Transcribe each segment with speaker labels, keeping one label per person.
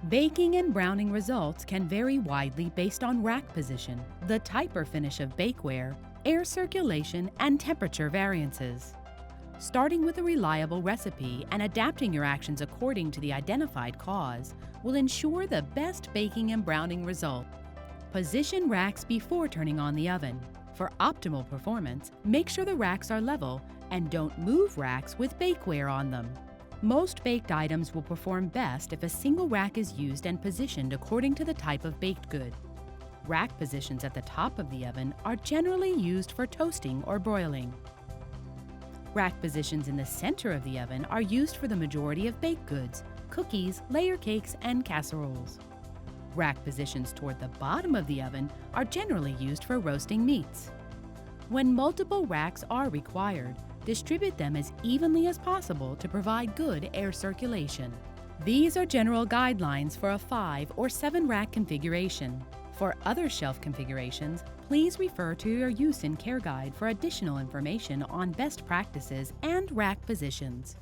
Speaker 1: Baking and browning results can vary widely based on rack position, the type or finish of bakeware, air circulation, and temperature variances. Starting with a reliable recipe and adapting your actions according to the identified cause will ensure the best baking and browning result. Position racks before turning on the oven. For optimal performance, make sure the racks are level and don't move racks with bakeware on them. Most baked items will perform best if a single rack is used and positioned according to the type of baked good. Rack positions at the top of the oven are generally used for toasting or broiling. Rack positions in the center of the oven are used for the majority of baked goods, cookies, layer cakes, and casseroles. Rack positions toward the bottom of the oven are generally used for roasting meats. When multiple racks are required, distribute them as evenly as possible to provide good air circulation. These are general guidelines for a 5 or 7 rack configuration. For other shelf configurations, please refer to your use and care guide for additional information on best practices and rack positions.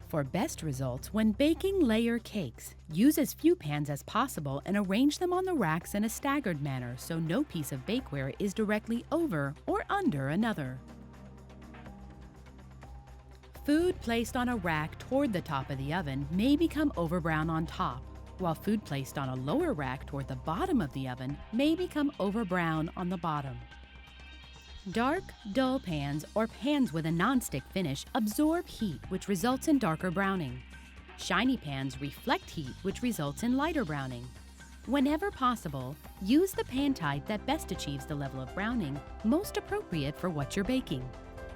Speaker 1: For best results when baking layer cakes, use as few pans as possible and arrange them on the racks in a staggered manner so no piece of bakeware is directly over or under another. Food placed on a rack toward the top of the oven may become over-brown on top, while food placed on a lower rack toward the bottom of the oven may become over-brown on the bottom. Dark, dull pans or pans with a nonstick finish absorb heat, which results in darker browning. Shiny pans reflect heat, which results in lighter browning. Whenever possible, use the pan type that best achieves the level of browning most appropriate for what you're baking.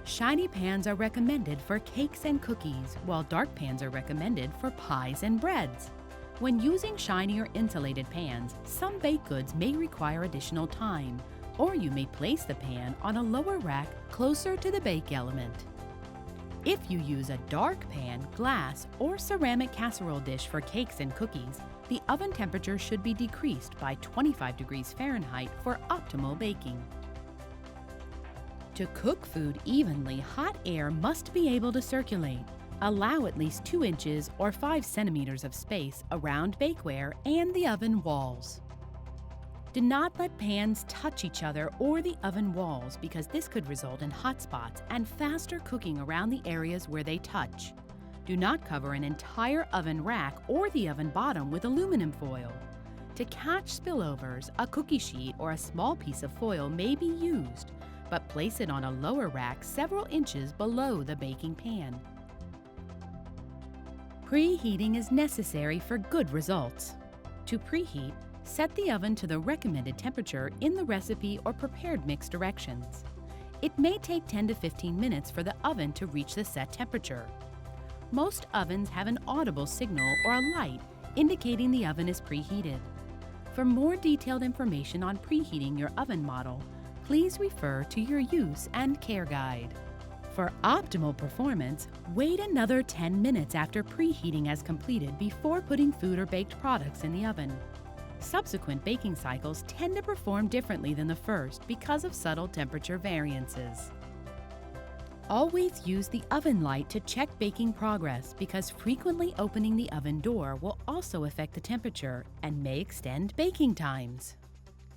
Speaker 1: Shiny pans are recommended for cakes and cookies, while dark pans are recommended for pies and breads. When using shiny or insulated pans, some baked goods may require additional time, or you may place the pan on a lower rack closer to the bake element. If you use a dark pan, glass, or ceramic casserole dish for cakes and cookies, the oven temperature should be decreased by 25 degrees Fahrenheit for optimal baking. To cook food evenly, hot air must be able to circulate. Allow at least 2 inches or 5 centimeters of space around bakeware and the oven walls. Do not let pans touch each other or the oven walls because this could result in hot spots and faster cooking around the areas where they touch. Do not cover an entire oven rack or the oven bottom with aluminum foil. To catch spillovers, a cookie sheet or a small piece of foil may be used, but place it on a lower rack several inches below the baking pan. Preheating is necessary for good results. To preheat, set the oven to the recommended temperature in the recipe or prepared mix directions. It may take 10 to 15 minutes for the oven to reach the set temperature. Most ovens have an audible signal or a light indicating the oven is preheated. For more detailed information on preheating your oven model, please refer to your use and care guide. For optimal performance, wait another 10 minutes after preheating has completed before putting food or baked products in the oven. Subsequent baking cycles tend to perform differently than the first because of subtle temperature variances. Always use the oven light to check baking progress because frequently opening the oven door will also affect the temperature and may extend baking times.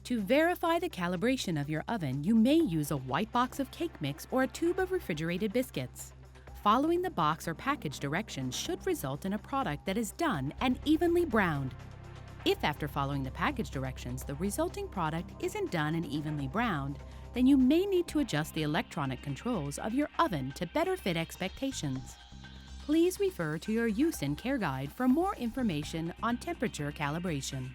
Speaker 1: To verify the calibration of your oven, you may use a white box of cake mix or a tube of refrigerated biscuits. Following the box or package directions should result in a product that is done and evenly browned. If after following the package directions, the resulting product isn't done and evenly browned, then you may need to adjust the electronic controls of your oven to better fit expectations. Please refer to your use and care guide for more information on temperature calibration.